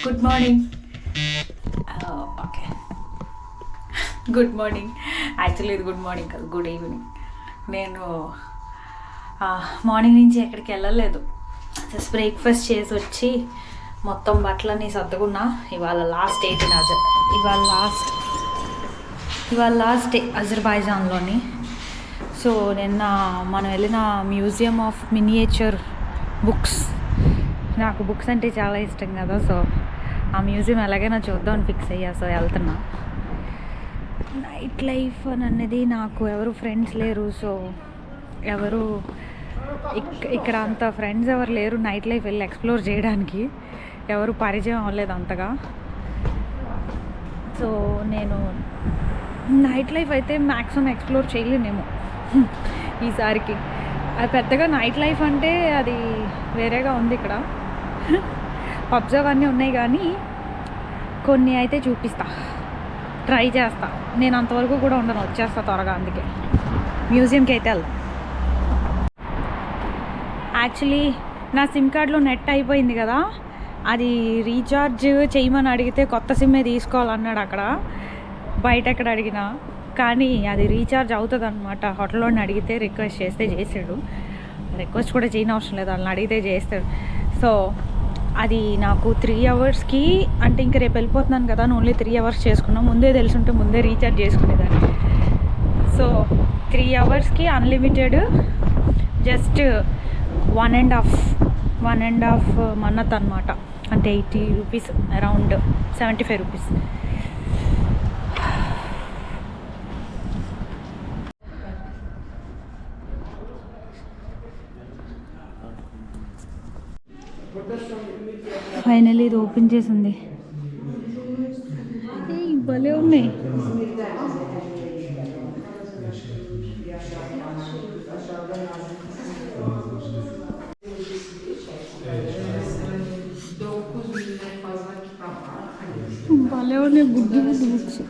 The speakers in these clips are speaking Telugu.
Good morning. Okay, good morning. Actually ఇది గుడ్ మార్నింగ్ కాదు, గుడ్ ఈవినింగ్. నేను మార్నింగ్ నుంచి ఎక్కడికి వెళ్ళలేదు. జస్ట్ బ్రేక్ఫాస్ట్ చేసి వచ్చి మొత్తం బట్టలన్నీ సర్దుకున్నా. ఇవాళ లాస్ట్ డే ఇవాళ లాస్ట్ డే అజర్బైజాన్లోని. సో నిన్న మనం వెళ్ళిన మ్యూజియం ఆఫ్ మినియేచర్ బుక్స్, నాకు బుక్స్ అంటే చాలా ఇష్టం కదా. సో ఆ మ్యూజియం ఎలాగైనా చూద్దామని ఫిక్స్ అయ్యా. సో వెళ్తున్నా. నైట్ లైఫ్ అని అనేది నాకు ఎవరు ఫ్రెండ్స్ లేరు. సో ఎవరు ఇక్కడ అంత ఫ్రెండ్స్ ఎవరు లేరు నైట్ లైఫ్ వెళ్ళి ఎక్స్ప్లోర్ చేయడానికి. ఎవరు పరిచయం అవ్వలేదు అంతగా. సో నేను నైట్ లైఫ్ అయితే మ్యాక్సిమం ఎక్స్ప్లోర్ చేయలేనేమో ఈసారికి. అది పెద్దగా నైట్ లైఫ్ అంటే అది వేరేగా ఉంది. ఇక్కడ పబ్స్ అవన్నీ ఉన్నాయి కానీ కొన్ని అయితే చూపిస్తా, ట్రై చేస్తా. నేను అంతవరకు కూడా ఉండను, వచ్చేస్తా త్వరగా. అందుకే మ్యూజియంకి అయితే వెళ్దాం. యాక్చువల్లీ నా సిమ్ కార్డ్లో నెట్ అయిపోయింది కదా, అది రీఛార్జ్ చేయమని అడిగితే కొత్త సిమ్మే తీసుకోవాలన్నాడు అక్కడ. బయట ఎక్కడ అడిగినా కానీ అది రీఛార్జ్ అవుతుంది అనమాట. హోటల్లోని అడిగితే రిక్వెస్ట్ చేస్తే చేసాడు. రిక్వెస్ట్ కూడా చేయని అవసరం లేదు, వాళ్ళని అడిగితే చేస్తాడు. సో అది నాకు 3 అవర్స్కి అంటే ఇంక రేపు వెళ్ళిపోతున్నాను కదా, ఓన్లీ 3 అవర్స్ చేసుకున్నాం. ముందే తెలుసుంటే ముందే రీఛార్జ్ చేసుకునేదాన్ని. సో 3 అవర్స్కి అన్లిమిటెడ్, జస్ట్ 1.5 మన్నత్ అనమాట. అంటే 80 రూపీస్, అరౌండ్ 75 రూపీస్. ఫైనల్లీ ఇది ఓపెన్ చేసింది. భలే ఉన్నాయి. భలే ఉన్నాయి బుద్ధి బుక్స్.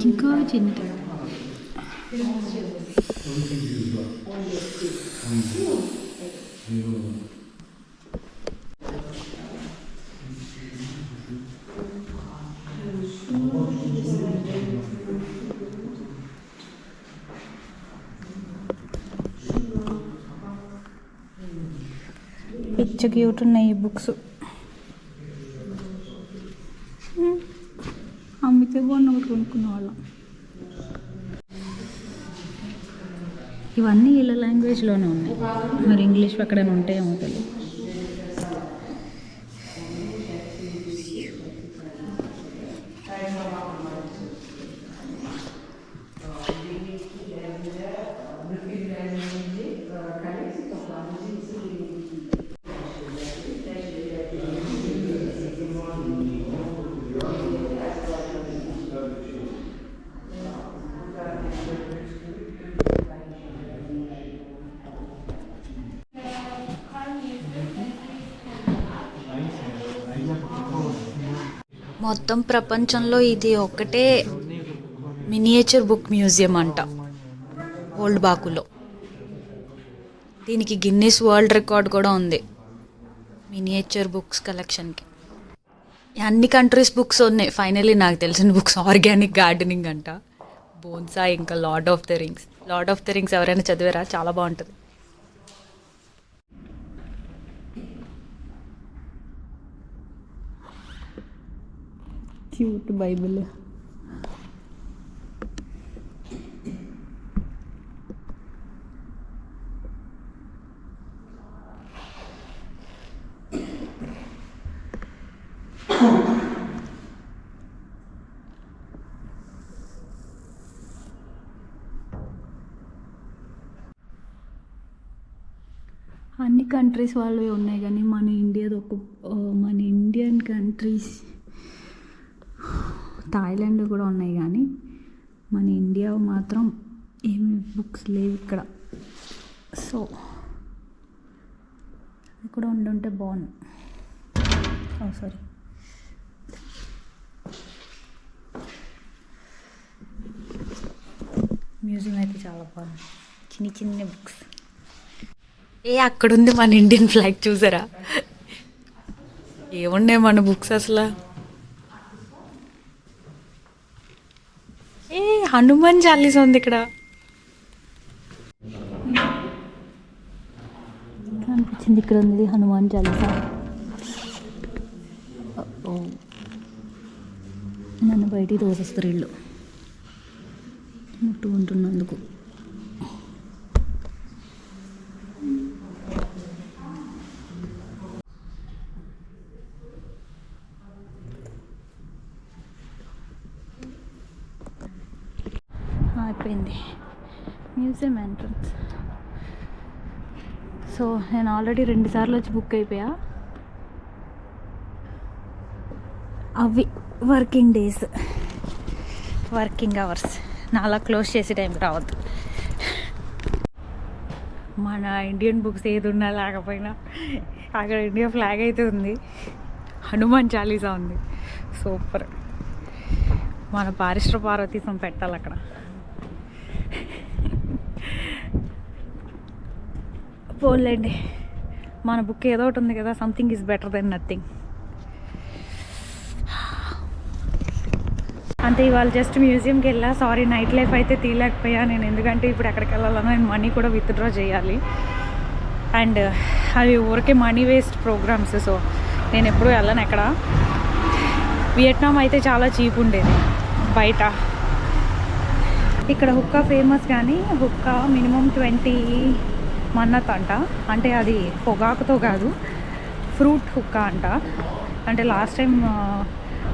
ఇంకా చిన్న పిచ్చ క్యూట్ ఉన్నాయి ఈ బుక్స్. అమ్మితే బాగున్న ఒకటి కొనుక్కునే వాళ్ళం. ఇవన్నీ వీళ్ళ లాంగ్వేజ్లోనే ఉన్నాయి, మరి ఇంగ్లీష్ ఎక్కడైనా ఉంటాయేమో తెలియదు. మొత్తం ప్రపంచంలో ఇది ఒకటే మినియేచర్ బుక్ మ్యూజియం అంట, ఓల్డ్ బాకులో. దీనికి గిన్నిస్ వరల్డ్ రికార్డ్ కూడా ఉంది మినియేచర్ బుక్స్ కలెక్షన్కి. అన్ని కంట్రీస్ బుక్స్ ఉన్నాయి. ఫైనలీ నాకు తెలిసిన బుక్స్ ఆర్గానిక్ గార్డెనింగ్ అంట, బోన్సా, ఇంకా లార్డ్ ఆఫ్ ద రింగ్స్ ఎవరైనా చదివారా? చాలా బాగుంటుంది. Cute Bible. అన్ని కంట్రీస్ వాళ్ళవి ఉన్నాయి కానీ మన ఇండియన్ కంట్రీస్, థాయిలాండ్ కూడా ఉన్నాయి కానీ మన ఇండియా మాత్రం ఏమి బుక్స్ లేవు ఇక్కడ. సో అది కూడా ఉండుంటే బాగుంది. సారీ, మ్యూజియం అయితే చాలా బాగుంది, చిన్న చిన్న బుక్స్. అక్కడుంది మన ఇండియన్ ఫ్లాగ్, చూసారా? ఏమున్నాయి మన బుక్స్ అసలు. హనుమాన్ చాలీసా ఉంది ఇక్కడ. అనిపించింది ఇక్కడ ఉంది హనుమాన్ చాలీసా. నన్ను బయటికి తోసేస్తారు ఇల్లు ముట్టుకుంటున్నందుకు. అయిపోయింది మ్యూజియం ఎంట్రన్స్. సో నేను ఆల్రెడీ 2 సార్లు వచ్చి బుక్ అయిపోయా. అవి వర్కింగ్ డేస్, వర్కింగ్ అవర్స్. నాలా క్లోజ్ చేసే టైంకి రావద్దు. మన ఇండియన్ బుక్స్ ఏది ఉన్నా లేకపోయినా అక్కడ ఇండియా ఫ్లాగ్ అయితే ఉంది, హనుమాన్ చాలీసా ఉంది. సూపర్. మన పారిశ్ర పార్వతీశం పెట్టాలి అక్కడ. పోలేండి, మన బుక్ ఏదో ఒకటి ఉంది కదా, something is better than nothing. అంతే. ఇవాళ జస్ట్ మ్యూజియంకి వెళ్ళా. సారీ నైట్ లైఫ్ అయితే తీయలేకపోయా నేను, ఎందుకంటే ఇప్పుడు ఎక్కడికి వెళ్ళాలన్నా నేను మనీ కూడా విత్డ్రా చేయాలి. అండ్ అవి ఊరికే మనీ వేస్ట్ ప్రోగ్రామ్స్. సో నేను ఎప్పుడూ వెళ్ళను ఎక్కడ. వియట్నాం అయితే చాలా చీప్ ఉండేది బయట. ఇక్కడ హుక్కా ఫేమస్, కానీ హుక్కా మినిమం 20 మన్నత్ అంట. అంటే అది పొగాకుతో కాదు, ఫ్రూట్ హుక్కా అంట. అంటే లాస్ట్ టైం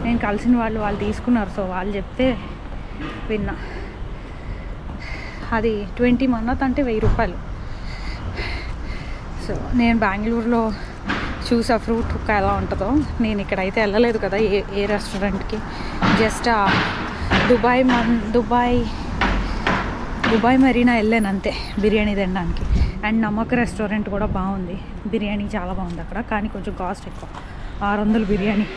నేను కలిసిన వాళ్ళు తీసుకున్నారు, సో వాళ్ళు చెప్తే విన్నా. అది 20 మన్నత్ అంటే 1000 రూపాయలు. సో నేను బెంగళూరులో చూసా ఫ్రూట్ హుక్కా ఎలా ఉంటుందో. నేను ఇక్కడైతే వెళ్ళలేదు కదా ఏ రెస్టారెంట్కి. జస్ట్ దుబాయ్ మరీనా వెళ్ళాను అంతే బిర్యానీ తినడానికి. అండ్ నమ్మక్ రెస్టారెంట్ కూడా బాగుంది, బిర్యానీ చాలా బాగుంది అక్కడ, కానీ కొంచెం కాస్ట్ ఎక్కువ, 600 బిర్యానీ.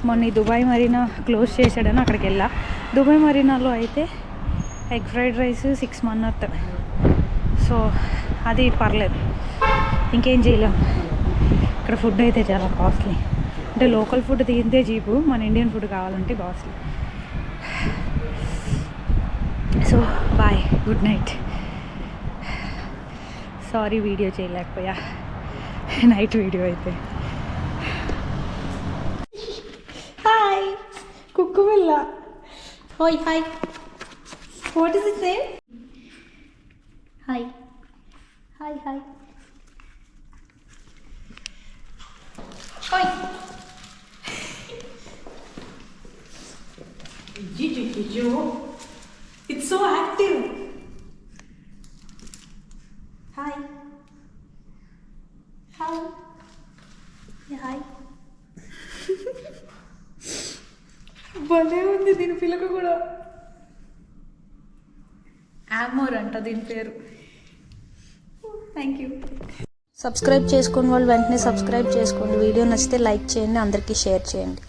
మొన్న ఈ దుబాయ్ మరీనా క్లోజ్ చేశాడని అక్కడికి వెళ్ళా. దుబాయ్ మరీనాలో అయితే egg fried rice 6 Mannat. So అది పర్లేదు, ఇంకేం చేయలేం. ఇక్కడ ఫుడ్ అయితే చాలా కాస్ట్లీ. అంటే లోకల్ ఫుడ్ తింటే చీపు, మన ఇండియన్ ఫుడ్ కావాలంటే costly. So bye, good night. Sorry video చేయలేకపోయా, నైట్ వీడియో అయితే. హాయ్ కుక్కు పిల్ల. ఓయ్ hi, what is it name? Hi hi hi. ఓయ్ it's so active. Hi. Hi. Yeah, hi. భలే ఉంది దీని పిల్లక కూడా. ఆమోర్ అంట దీని పేరు. Thank you. సబ్స్క్రైబ్ చేసుకుని వాళ్ళు వెంటనే సబ్స్క్రైబ్ చేసుకోండి. వీడియో నచ్చితే లైక్ చేయండి, అందరికీ షేర్ చేయండి.